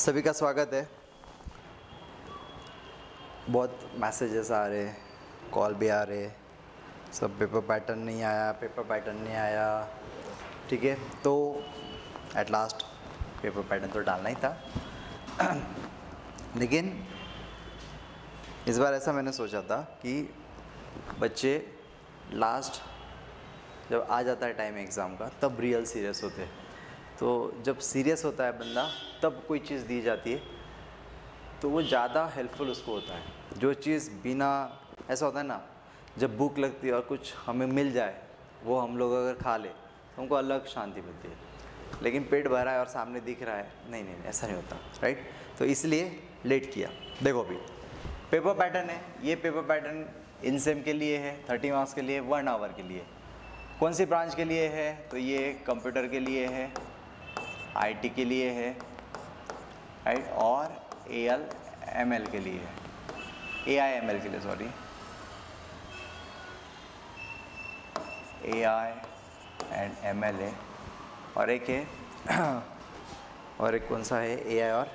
सभी का स्वागत है। बहुत मैसेजेस आ रहे, कॉल भी आ रहे, सब पेपर पैटर्न नहीं आया, ठीक है। तो एट लास्ट पेपर पैटर्न तो डालना ही था लेकिन इस बार ऐसा मैंने सोचा था कि बच्चे लास्ट जब आ जाता है टाइम एग्ज़ाम का तब रियल सीरियस होते हैं। तो जब सीरियस होता है बंदा तब कोई चीज़ दी जाती है तो वो ज़्यादा हेल्पफुल उसको होता है। जो चीज़ बिना, ऐसा होता है ना, जब भूख लगती है और कुछ हमें मिल जाए वो हम लोग अगर खा ले तो हमको अलग शांति मिलती है, लेकिन पेट भरा है और सामने दिख रहा है, नहीं, ऐसा नहीं होता, राइट। तो इसलिए लेट किया। देखो अभी पेपर पैटर्न है, ये पेपर पैटर्न इनसेम के लिए है, 30 मार्क्स के लिए, 1 आवर के लिए। कौन सी ब्रांच के लिए है? तो ये कंप्यूटर के लिए है, आईटी के लिए है, राइट, और AL/ML के लिए है, AI/ML के लिए, सॉरी, AI एंड ML है, और एक है और एक कौन सा है? AI और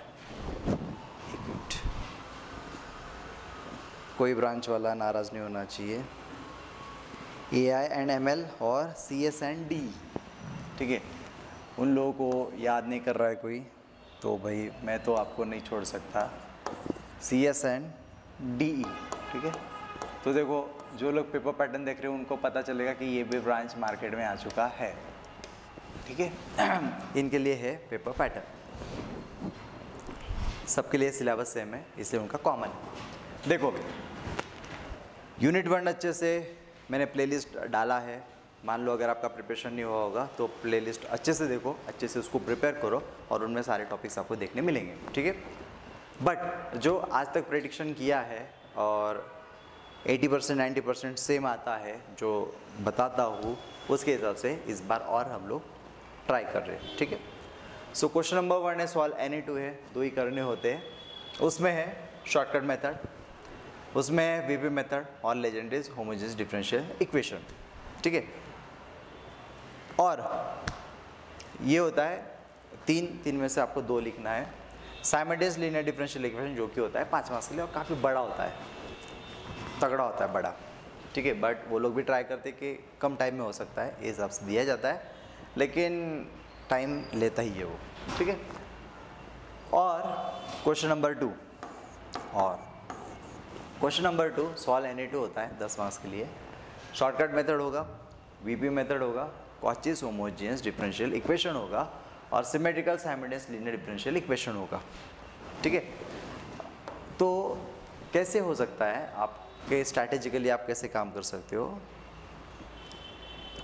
इक्विट। कोई ब्रांच वाला नाराज़ नहीं होना चाहिए। AI एंड ML और CS एंड D, ठीक है। उन लोगों को याद नहीं कर रहा है कोई, तो भाई मैं तो आपको नहीं छोड़ सकता। CS एंड DE, ठीक है। तो देखो जो लोग पेपर पैटर्न देख रहे हो उनको पता चलेगा कि ये भी ब्रांच मार्केट में आ चुका है, ठीक है। इनके लिए है पेपर पैटर्न, सबके लिए सिलेबस सेम है इसलिए उनका कॉमन है। देखो यूनिट 1 अच्छे से मैंने प्लेलिस्ट डाला है। मान लो अगर आपका प्रिपरेशन नहीं हुआ होगा तो प्लेलिस्ट अच्छे से देखो, अच्छे से उसको प्रिपेयर करो और उनमें सारे टॉपिक्स आपको देखने मिलेंगे, ठीक है। बट जो आज तक प्रेडिक्शन किया है और 80% 90% सेम आता है जो बताता हूँ, उसके हिसाब से इस बार और हम लोग ट्राई कर रहे हैं, ठीक है। सो क्वेश्चन नंबर 1 है, सॉल्व एनी 2 है, 2 ही करने होते हैं। उसमें है शॉर्टकट मेथड, उसमें है VB मेथड और लेजेंडरीज होमोजेनियस डिफरेंशियल इक्वेशन, ठीक है। और ये होता है तीन में से आपको 2 लिखना है। साइमल्टेनियस लीनियर डिफरेंशियल इक्वेशन जो कि होता है 5 मार्क्स के लिए और काफ़ी बड़ा होता है, तगड़ा होता है, बड़ा, ठीक है। बट वो लोग भी ट्राई करते कि कम टाइम में हो सकता है, ये हिसाब से दिया जाता है, लेकिन टाइम लेता ही है वो, ठीक है। और क्वेश्चन नंबर 2 सॉल्व एनी 2 होता है 10 मार्क्स के लिए। शॉर्टकट मेथड होगा, VB मेथड होगा, कॉचीज होमोजेनियस डिफरेंशियल इक्वेशन होगा और symmetrical simultaneous linear differential equation होगा, ठीक है। तो कैसे हो सकता है, आपके स्ट्रैटेजिकली आप कैसे काम कर सकते हो?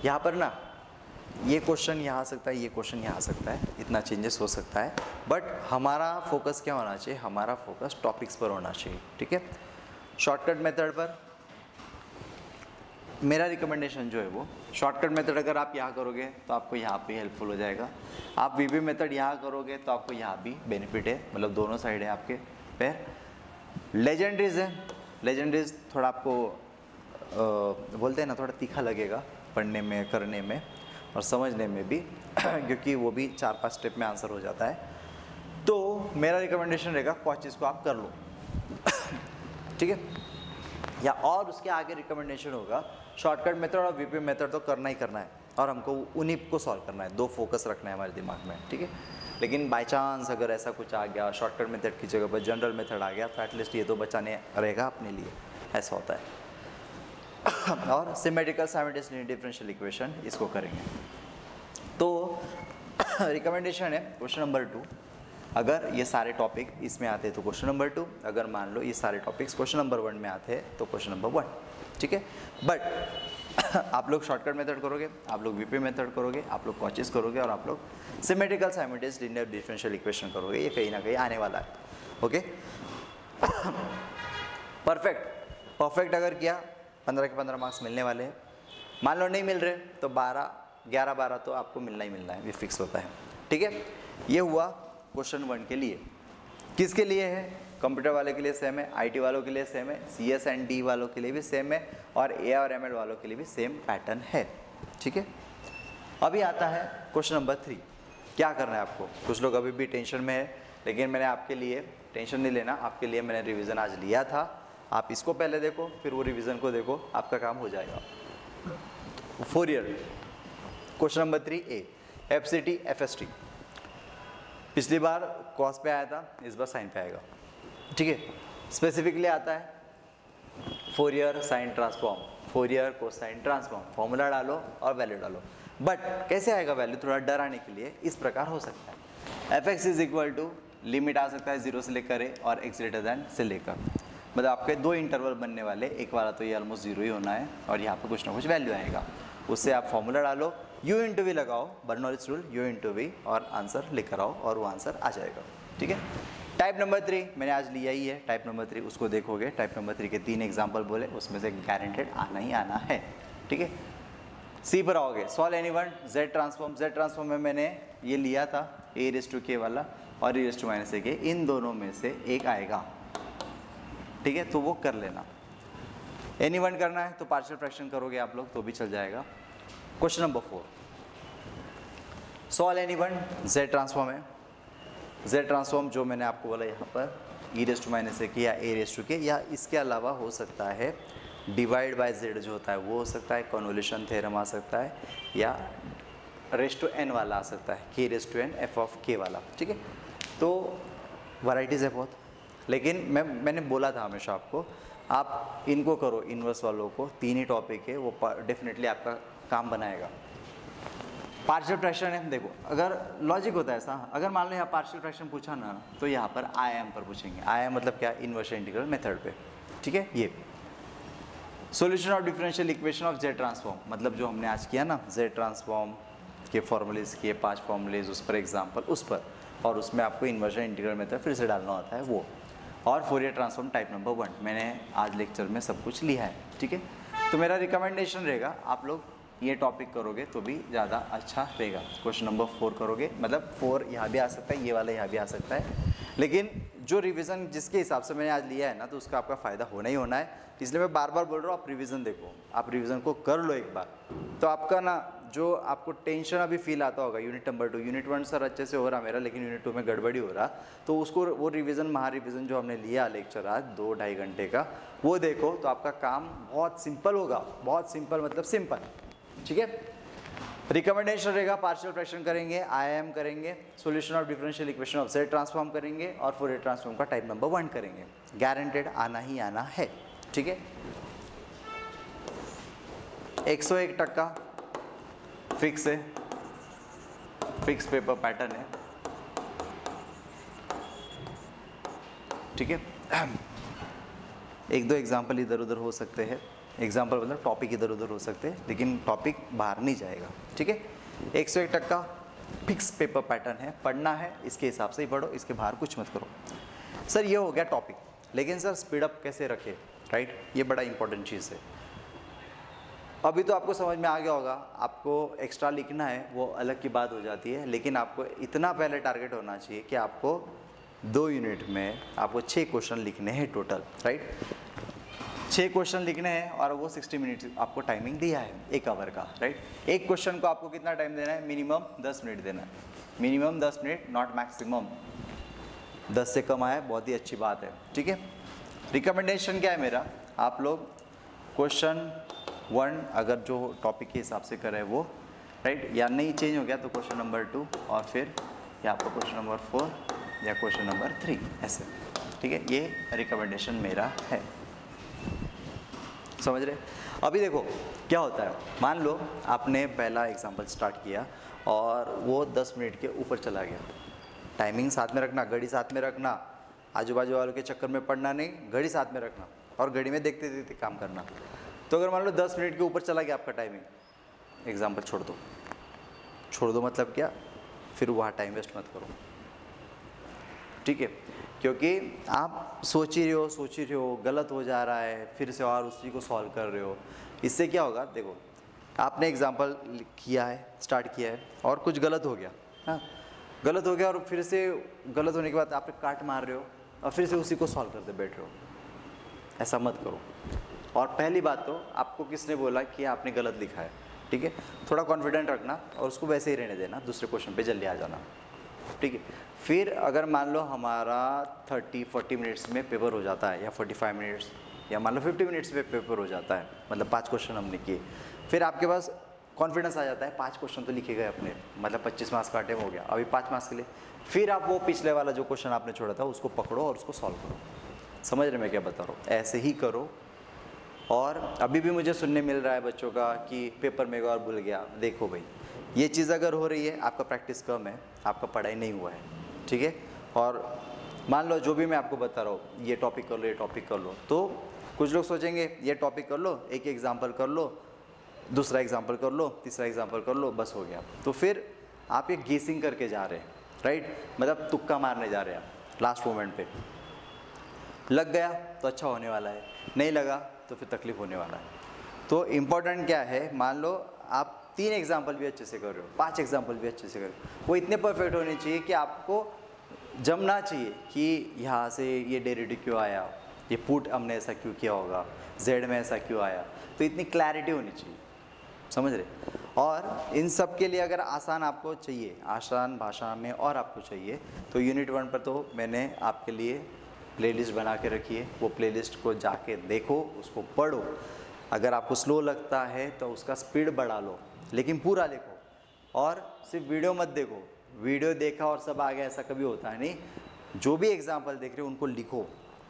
यहाँ पर ना ये क्वेश्चन यहाँ आ सकता है, ये क्वेश्चन यहाँ आ सकता है, इतना चेंजेस हो सकता है, बट हमारा फोकस क्या होना चाहिए? हमारा फोकस टॉपिक्स पर होना चाहिए, ठीक है। शॉर्टकट मेथड पर मेरा रिकमेंडेशन जो है वो शॉर्टकट मेथड अगर आप यहाँ करोगे तो आपको यहाँ पे हेल्पफुल हो जाएगा। आप VB मेथड यहाँ करोगे तो आपको यहाँ भी बेनिफिट है, मतलब दोनों साइड है आपके पैर। लेजेंडरीज है, लेजेंडरीज थोड़ा आपको बोलते हैं ना, थोड़ा तीखा लगेगा पढ़ने में, करने में और समझने में भी क्योंकि वो भी 4-5 स्टेप में आंसर हो जाता है। तो मेरा रिकमेंडेशन रहेगा कॉचीज को आप कर लो ठीक है। या और उसके आगे रिकमेंडेशन होगा शॉर्टकट मेथड और VB मेथड तो करना ही करना है और हमको उन्हीं को सॉल्व करना है, 2 फोकस रखना है हमारे दिमाग में, ठीक है। लेकिन बाय चांस अगर ऐसा कुछ आ गया, शॉर्टकट मेथड की जगह पर जनरल मेथड आ गया, तो एटलीस्ट ये तो बचाने रहेगा अपने लिए, ऐसा होता है। और symmetrical simultaneous linear differential equation इसको करेंगे। तो रिकमेंडेशन है क्वेश्चन नंबर 2, अगर ये सारे टॉपिक इसमें आते हैं तो क्वेश्चन नंबर 2, अगर मान लो ये सारे टॉपिक्स क्वेश्चन नंबर 1 में आते हैं तो क्वेश्चन नंबर 1, ठीक है। बट आप लोग शॉर्टकट मेथड करोगे, आप लोग VB मेथड करोगे, आप लोग कॉचीज करोगे और आप लोग symmetrical simultaneous linear differential equation करोगे, ये कहीं ना कहीं आने वाला है, ओके। परफेक्ट अगर किया 15 के 15 मार्क्स मिलने वाले हैं। मान लो नहीं मिल रहे तो 11-12 तो आपको मिलना ही मिलना है, ये फिक्स होता है, ठीक है। ये हुआ क्वेश्चन 1 के लिए। किसके लिए है? कंप्यूटर वाले के लिए सेम है, IT वालों के लिए सेम है, CS एंड D वालों के लिए भी सेम है और AI और ML वालों के लिए भी सेम पैटर्न है, ठीक है। अभी आता है क्वेश्चन नंबर 3। क्या करना है आपको? कुछ लोग अभी भी टेंशन में है लेकिन मैंने आपके लिए टेंशन नहीं लेना, आपके लिए मैंने रिवीजन आज लिया था। आप इसको पहले देखो, फिर वो रिवीजन को देखो, आपका काम हो जाएगा। Fourier question number 3A, FCT FST। पिछली बार कॉस पे आया था, इस बार साइन पे आएगा, ठीक है। स्पेसिफिकली आता है Fourier sine transform, Fourier cosine transform, formula डालो और वैल्यू डालो। बट कैसे आएगा वैल्यू, थोड़ा डर आने के लिए इस प्रकार हो सकता है। fx is equal to limit आ सकता है 0 से लेकर a और x ग्रेटर दैन से लेकर, मतलब आपके दो इंटरवल बनने वाले, एक वाला तो ये ऑलमोस्ट 0 ही होना है और यहाँ पे कुछ ना कुछ वैल्यू आएगा, उससे आप फॉर्मूला डालो, u इंटू वी लगाओ, Bernoulli's rule, u into v और आंसर लेकर आओ और वो आंसर आ जाएगा, ठीक है। टाइप नंबर 3 मैंने आज लिया ही है, टाइप नंबर 3 उसको देखोगे। टाइप नंबर 3 के 3 एग्जाम्पल बोले, उसमें से गारंटेड आना ही आना है, ठीक है। सी पर आओगे, solve anyone z transform. z transform में मैंने ये लिया था a⁻k वाला और e⁻k, इन दोनों में से एक आएगा, ठीक है, तो वो कर लेना। एनीवन करना है तो पार्शियल फ्रैक्शन करोगे आप लोग तो भी चल जाएगा। Question number 4, solve anyone z transform है। z ट्रांसफॉर्म जो मैंने आपको बोला यहाँ पर e⁻k या a⁻k, या इसके अलावा हो सकता है डिवाइड बाय z जो होता है वो हो सकता है, कन्वोल्यूशन थ्योरम आ सकता है, या रेस टू n वाला आ सकता है, k⁻n f(k) वाला, ठीक है। तो वैराइटीज़ है बहुत, लेकिन मैंने बोला था हमेशा आपको, आप इनको करो, इन्वर्स वालों को, 3 ही टॉपिक है, वो डेफिनेटली आपका काम बनाएगा। पार्शियल फ्रैक्शन है, देखो अगर लॉजिक होता है ऐसा, अगर मान लो यहाँ पार्शियल फ्रैक्शन पूछा ना, तो यहाँ पर IM पर पूछेंगे। IM मतलब क्या, इन्वर्स इंटीग्रल मेथड पे, ठीक है। ये solution of differential equation of z transform, मतलब जो हमने आज किया ना, z ट्रांसफॉर्म के फॉर्मूलेज किए, 5 फॉर्मूलेज, उस पर एग्जाम्पल, उस पर, और उसमें आपको इन्वर्स इंटीग्रल मेथड फिर से डालना होता है वो, और फोरियर ट्रांसफॉर्म टाइप नंबर 1 मैंने आज लेक्चर में सब कुछ लिया है, ठीक है। तो मेरा रिकमेंडेशन रहेगा आप लोग ये टॉपिक करोगे तो भी ज़्यादा अच्छा रहेगा। क्वेश्चन नंबर 4 करोगे, मतलब 4 यहाँ भी आ सकता है, ये वाला यहाँ भी आ सकता है, लेकिन जो रिवीजन जिसके हिसाब से मैंने आज लिया है ना, तो उसका आपका फ़ायदा होना ही होना है। इसलिए मैं बार बार बोल रहा हूँ, आप रिवीजन देखो, आप रिवीजन को कर लो एक बार, तो आपका ना जो आपको टेंशन अभी फील आता होगा यूनिट नंबर 2, यूनिट 1 सर अच्छे से हो रहा मेरा, लेकिन यूनिट 2 में गड़बड़ी हो रहा, तो उसको वो रिवीजन, महा रिवीजन जो हमने लिया लेक्चर आज 2-2.5 घंटे का, वो देखो तो आपका काम बहुत सिंपल होगा, बहुत सिंपल मतलब सिंपल, ठीक है। रिकमेंडेशन रहेगा, पार्शियल फ्रैक्शन करेंगे, IM करेंगे, solution of differential equation of z transform करेंगे, और फोरियर ट्रांसफॉर्म का टाइप नंबर 1 करेंगे। गारंटेड आना ही आना है, ठीक है। 101% फिक्स है, फिक्स पेपर पैटर्न है, ठीक है। 1-2 एग्जाम्पल इधर उधर हो सकते हैं, एग्जाम्पल मतलब टॉपिक इधर उधर हो सकते हैं, लेकिन टॉपिक बाहर नहीं जाएगा, ठीक है। 101% फिक्स पेपर पैटर्न है, पढ़ना है इसके हिसाब से ही पढ़ो, इसके बाहर कुछ मत करो। सर ये हो गया टॉपिक, लेकिन सर स्पीड अप कैसे रखे, राइट, ये बड़ा इंपॉर्टेंट चीज़ है। अभी तो आपको समझ में आ गया होगा, आपको एक्स्ट्रा लिखना है वो अलग की बात हो जाती है, लेकिन आपको इतना पहले टारगेट होना चाहिए कि आपको 2 यूनिट में आपको 6 क्वेश्चन लिखने हैं टोटल, राइट। 6 क्वेश्चन लिखने हैं और वो 60 मिनट आपको टाइमिंग दिया है 1 आवर का, राइट। एक क्वेश्चन को आपको कितना टाइम देना है, मिनिमम 10 मिनट देना है, मिनिमम 10 मिनट, नॉट मैक्सिमम। 10 से कम आए बहुत ही अच्छी बात है, ठीक है। रिकमेंडेशन क्या है मेरा, आप लोग क्वेश्चन 1 अगर जो टॉपिक के हिसाब से करे वो, राइट, या नहीं चेंज हो गया तो क्वेश्चन नंबर 2, और फिर यहाँ पर क्वेश्चन नंबर 4 या क्वेश्चन नंबर 3, ऐसे, ठीक है। ये रिकमेंडेशन मेरा है, समझ रहे। अभी देखो क्या होता है, मान लो आपने पहला एग्जाम्पल स्टार्ट किया और वो 10 मिनट के ऊपर चला गया, टाइमिंग साथ में रखना, घड़ी साथ में रखना, आजू बाजू वालों के चक्कर में पड़ना नहीं, घड़ी साथ में रखना और घड़ी में देखते देखते काम करना। तो अगर मान लो 10 मिनट के ऊपर चला गया आपका टाइमिंग, एग्जाम्पल छोड़ दो, छोड़ दो मतलब क्या, फिर वहाँ टाइम वेस्ट मत करो, ठीक है। क्योंकि आप सोच ही रहे हो गलत हो जा रहा है, फिर से और उसी को सॉल्व कर रहे हो, इससे क्या होगा, देखो आपने एग्जाम्पल किया है, स्टार्ट किया है और कुछ गलत हो गया, हाँ गलत हो गया, और फिर से गलत होने के बाद आप काट मार रहे हो और फिर से उसी को सॉल्व करते बैठ रहे हो, ऐसा मत करो। और पहली बात तो आपको किसने बोला कि आपने गलत लिखा है, ठीक है, थोड़ा कॉन्फिडेंट रखना और उसको वैसे ही रहने देना, दूसरे क्वेश्चन पे जल्दी आ जाना, ठीक है। फिर अगर मान लो हमारा 30-40 मिनट्स में पेपर हो जाता है, या 45 मिनट्स, या मान लो 50 मिनट्स में पेपर हो जाता है, मतलब 5 क्वेश्चन हमने किए, फिर आपके पास कॉन्फिडेंस आ जाता है 5 क्वेश्चन तो लिखे गए अपने, मतलब 25 मार्क्स का अटेम्प्ट हो गया, अभी 5 मार्क्स के लिए फिर आप वो पिछले वाला जो क्वेश्चन आपने छोड़ा था उसको पकड़ो और उसको सॉल्व करो। समझ रहे मैं क्या बता रहा हूँ? ऐसे ही करो। और अभी भी मुझे सुनने मिल रहा है बच्चों का कि पेपर में और भूल गया। देखो भाई, ये चीज़ अगर हो रही है, आपका प्रैक्टिस कम है, आपका पढ़ाई नहीं हुआ है, ठीक है। और मान लो जो भी मैं आपको बता रहा हूँ, ये टॉपिक कर लो, ये टॉपिक कर लो, तो कुछ लोग सोचेंगे ये टॉपिक कर लो, एक एग्जाम्पल कर लो, दूसरा एग्जाम्पल कर लो, तीसरा एग्जाम्पल कर लो, बस हो गया। तो फिर आप ये गेसिंग करके जा रहे हैं, राइट, मतलब तुक्का मारने जा रहे हैं आप। लास्ट मोमेंट पे लग गया तो अच्छा होने वाला है, नहीं लगा तो फिर तकलीफ होने वाला है। तो इम्पोर्टेंट क्या है, मान लो आप 3 एग्जाम्पल भी अच्छे से कर रहे हो, 5 एग्जाम्पल भी अच्छे से कर रहे हो, वो इतने परफेक्ट होने चाहिए कि आपको जमना चाहिए कि यहाँ से ये डेरिवेटिव क्यों आया, ये पुट हमने ऐसा क्यों किया होगा, जेड में ऐसा क्यों आया, तो इतनी क्लैरिटी होनी चाहिए। समझ रहे? और इन सब के लिए अगर आसान आपको चाहिए, आसान भाषा में और आपको चाहिए, तो यूनिट 1 पर तो मैंने आपके लिए प्लेलिस्ट बना के रखी है, वो प्लेलिस्ट को जाके देखो, उसको पढ़ो। अगर आपको स्लो लगता है तो उसका स्पीड बढ़ा लो, लेकिन पूरा लिखो। और सिर्फ वीडियो मत देखो, वीडियो देखा और सब आ गया ऐसा कभी होता है नहीं। जो भी एग्जाम्पल देख रहे हो उनको लिखो,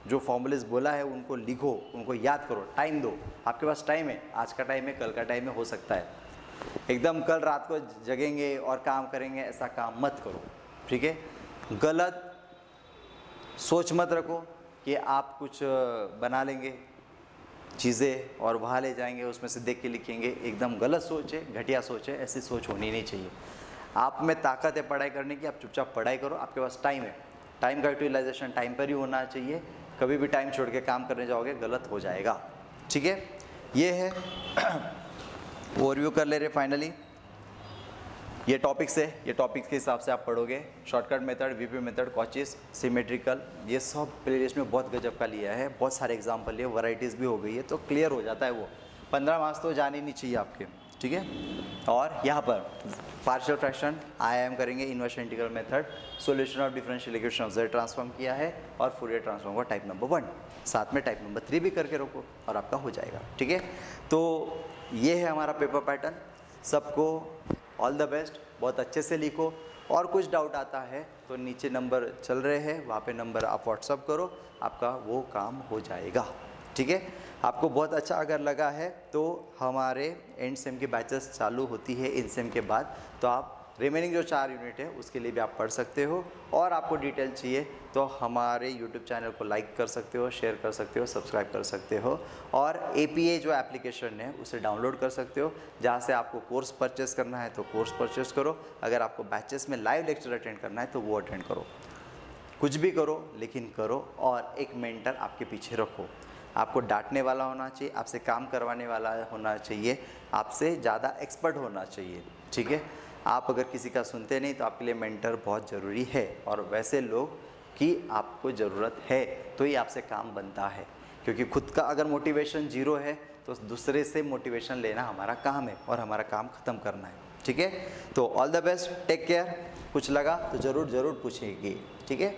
जो फॉर्मूलेस बोला है उनको लिखो, उनको याद करो, टाइम दो। आपके पास टाइम है, आज का टाइम है, कल का टाइम है, हो सकता है एकदम कल रात को जगेंगे और काम करेंगे, ऐसा काम मत करो, ठीक है। गलत सोच मत रखो कि आप कुछ बना लेंगे चीज़ें और वहाँ ले जाएंगे, उसमें से देख के लिखेंगे, एकदम गलत सोच है, घटिया सोच है, ऐसी सोच होनी नहीं चाहिए। आप में ताकत है पढ़ाई करने की, आप चुपचाप पढ़ाई करो, आपके पास टाइम है, टाइम का यूटिलाइजेशन टाइम पर ही होना चाहिए। कभी भी टाइम छोड़ के काम करने जाओगे गलत हो जाएगा, ठीक है। ये है ओवरव्यू कर ले रहे फाइनली, ये टॉपिक्स है, ये टॉपिक्स के हिसाब से आप पढ़ोगे। Shortcut method, VP method, Cauchy's, symmetrical, ये सब प्लेलिस्ट में बहुत गजब का लिया है, बहुत सारे एग्जाम्पल लिए, वैरायटीज़ भी हो गई है, तो क्लियर हो जाता है वो। 15 मार्क्स तो जाने नहीं चाहिए आपके, ठीक है। और यहाँ पर पार्शियल फ्रैक्शन आईआईएम करेंगे, inverse integral method, solution of differential equation of Z transform किया है, और फूरियर ट्रांसफॉर्म का टाइप नंबर 1, साथ में टाइप नंबर 3 भी करके रखो और आपका हो जाएगा, ठीक है। तो ये है हमारा पेपर पैटर्न। सबको ऑल द बेस्ट, बहुत अच्छे से लिखो। और कुछ डाउट आता है तो नीचे नंबर चल रहे हैं, वहाँ पे नंबर आप व्हाट्सअप करो, आपका वो काम हो जाएगा, ठीक है। आपको बहुत अच्छा अगर लगा है तो हमारे एंड सेम की बैचेस चालू होती है इन सेम के बाद, तो आप रिमेनिंग जो 4 यूनिट है उसके लिए भी आप पढ़ सकते हो। और आपको डिटेल चाहिए तो हमारे यूट्यूब चैनल को लाइक कर सकते हो, शेयर कर सकते हो, सब्सक्राइब कर सकते हो, और APA जो एप्लीकेशन है उसे डाउनलोड कर सकते हो, जहाँ से आपको कोर्स परचेस करना है तो कोर्स परचेस करो, अगर आपको बैचेस में लाइव लेक्चर अटेंड करना है तो वो अटेंड करो। कुछ भी करो लेकिन करो, और एक मेंटर आपके पीछे रखो। आपको डांटने वाला होना चाहिए, आपसे काम करवाने वाला होना चाहिए, आपसे ज़्यादा एक्सपर्ट होना चाहिए, ठीक है। आप अगर किसी का सुनते नहीं तो आपके लिए मेंटर बहुत ज़रूरी है, और वैसे लोग की आपको ज़रूरत है तो ही आपसे काम बनता है, क्योंकि खुद का अगर मोटिवेशन जीरो है तो दूसरे से मोटिवेशन लेना हमारा काम है, और हमारा काम ख़त्म करना है, ठीक है। तो all the best, take care. कुछ लगा तो ज़रूर पूछेगी, ठीक है।